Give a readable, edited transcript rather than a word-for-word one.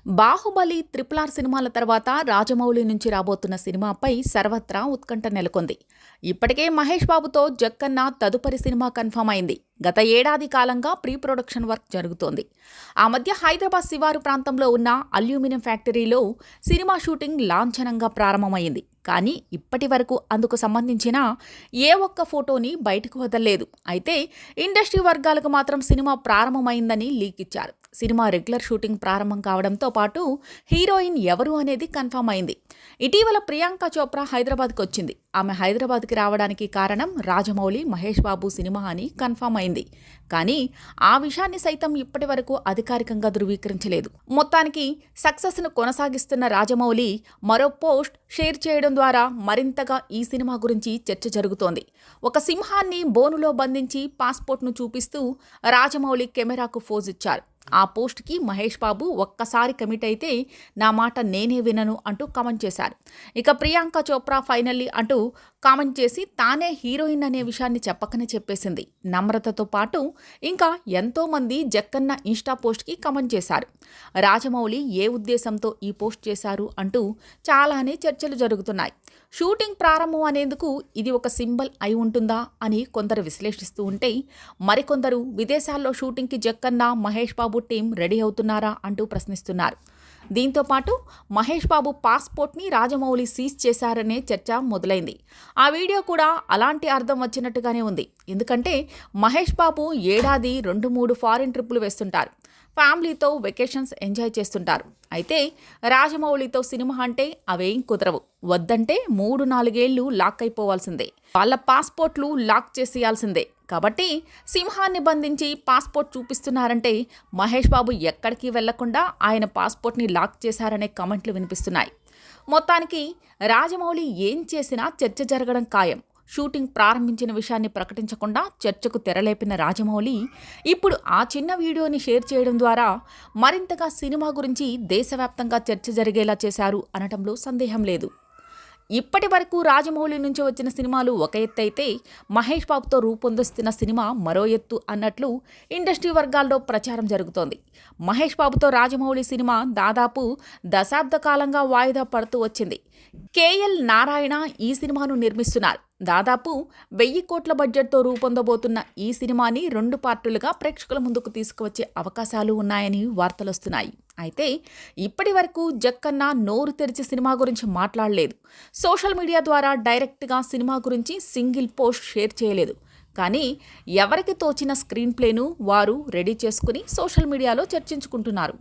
Baahubali, RRR సినిమాల తర్వాత రాజమౌళి నుంచి రాబోతున్న సినిమాపై సర్వత్రా ఉత్కంఠ నెలకొంది. ఇప్పటికే మహేష్ బాబుతో జక్కన్న తదుపరి సినిమా కన్ఫర్మ్ అయింది. గత ఏడాది కాలంగా ప్రీ ప్రొడక్షన్ వర్క్ జరుగుతోంది. ఆ మధ్య హైదరాబాద్ శివారు ప్రాంతంలో ఉన్న అల్యూమినియం ఫ్యాక్టరీలో సినిమా షూటింగ్ లాంఛనంగా ప్రారంభమైంది. కానీ ఇప్పటి వరకు అందుకు సంబంధించిన ఏ ఒక్క ఫోటోని బయటకు వదలలేదు. అయితే ఇండస్ట్రీ వర్గాలకు మాత్రం సినిమా ప్రారంభమైందని లీక్ ఇచ్చారు. సినిమా రెగ్యులర్ షూటింగ్ ప్రారంభం కావడంతో పాటు హీరోయిన్ ఎవరు అనేది కన్ఫర్మ్ అయింది. ఇటీవల ప్రియాంక చోప్రా హైదరాబాద్కి వచ్చింది. ఆమె హైదరాబాద్కి రావడానికి కారణం రాజమౌళి, మహేష్ బాబు సినిమా అని కన్ఫర్మ్ అయింది. కానీ ఆ విషయాన్ని సైతం ఇప్పటి వరకు అధికారికంగా ధృవీకరించలేదు. మొత్తానికి సక్సెస్ను కొనసాగిస్తున్న రాజమౌళి మరో పోస్ట్ షేర్ చేయడం ద్వారా మరింతగా ఈ సినిమా గురించి చర్చ జరుగుతోంది. ఒక సింహాన్ని బోనులో బంధించి పాస్పోర్ట్ను చూపిస్తూ రాజమౌళి కెమెరాకు ఫోజ్ ఇచ్చారు. ఆ పోస్ట్కి మహేష్ బాబు ఒక్కసారి కమిట్ అయితే నా మాట నేనే వినను అంటూ కామెంట్ చేశారు. ఇక ప్రియాంక చోప్రా ఫైనల్లీ అంటూ కామెంట్ చేసి తానే హీరోయిన్ అనే విషయాన్ని చెప్పకనే చెప్పేసింది. నమ్రతతో పాటు ఇంకా ఎంతోమంది జక్కన్న ఇన్స్టా పోస్ట్కి కామెంట్ చేశారు. రాజమౌళి ఏ ఉద్దేశంతో ఈ పోస్ట్ చేశారు అంటూ చాలానే చర్చలు జరుగుతున్నాయి. షూటింగ్ ప్రారంభం అనేందుకు ఇది ఒక సింబల్ అయి ఉంటుందా అని కొందరు విశ్లేషిస్తూ ఉంటే, మరికొందరు విదేశాల్లో షూటింగ్కి జక్కన్న, మహేష్ బాబు టీం రెడీ అవుతున్నారా అంటూ ప్రశ్నిస్తున్నారు. దీంతో పాటు మహేష్ బాబు పాస్పోర్ట్ని రాజమౌళి సీజ్ చేశారనే చర్చ మొదలైంది. ఆ వీడియో కూడా అలాంటి అర్థం వచ్చినట్టుగానే ఉంది. ఎందుకంటే మహేష్ బాబు ఏడాది 2-3 ఫారిన్ ట్రిప్పులు వేస్తుంటారు. ఫ్యామిలీతో వెకేషన్స్ ఎంజాయ్ చేస్తుంటారు. అయితే రాజమౌళితో సినిమా అంటే అవేం కుదరవు. వద్దంటే 3-4 ఏళ్లు లాక్ అయిపోవాల్సిందే. వాళ్ళ పాస్పోర్ట్లు లాక్ చేసేయాల్సిందే. కాబట్టి సింహాన్ని బంధించి పాస్పోర్ట్ చూపిస్తున్నారంటే మహేష్ బాబు ఎక్కడికి వెళ్లకుండా ఆయన పాస్పోర్ట్ని లాక్ చేశారనే కామెంట్లు వినిపిస్తున్నాయి. మొత్తానికి రాజమౌళి ఏం చేసినా చర్చ జరగడం ఖాయం. షూటింగ్ ప్రారంభించిన విషయాన్ని ప్రకటించకుండా చర్చకు తెరలేపిన రాజమౌళి ఇప్పుడు ఆ చిన్న వీడియోని షేర్ చేయడం ద్వారా మరింతగా సినిమా గురించి దేశవ్యాప్తంగా చర్చ జరిగేలా చేశారు అనటంలో సందేహం లేదు. ఇప్పటి వరకు రాజమౌళి నుంచి వచ్చిన సినిమాలు ఒక ఎత్తు అయితే మహేష్ బాబుతో రూపొందిస్తున్న సినిమా మరో ఎత్తు అన్నట్లు ఇండస్ట్రీ వర్గాల్లో ప్రచారం జరుగుతోంది. మహేష్ బాబుతో రాజమౌళి సినిమా దాదాపు దశాబ్ద కాలంగా వాయిదా పడుతూ వచ్చింది. కేఎల్ నారాయణ ఈ సినిమాను నిర్మిస్తున్నారు. దాదాపు 1000 కోట్ల బడ్జెట్తో రూపొందబోతున్న ఈ సినిమాని 2 పార్టులుగా ప్రేక్షకుల ముందుకు తీసుకువచ్చే అవకాశాలు ఉన్నాయని వార్తలొస్తున్నాయి. అయితే ఇప్పటి వరకు జక్కన్న నోరు తెరిచి సినిమా గురించి మాట్లాడలేదు. సోషల్ మీడియా ద్వారా డైరెక్ట్గా సినిమా గురించి సింగిల్ పోస్ట్ షేర్ చేయలేదు. కానీ ఎవరికి తోచిన స్క్రీన్ ప్లేను వారు రెడీ చేసుకుని సోషల్ మీడియాలో చర్చించుకుంటున్నారు.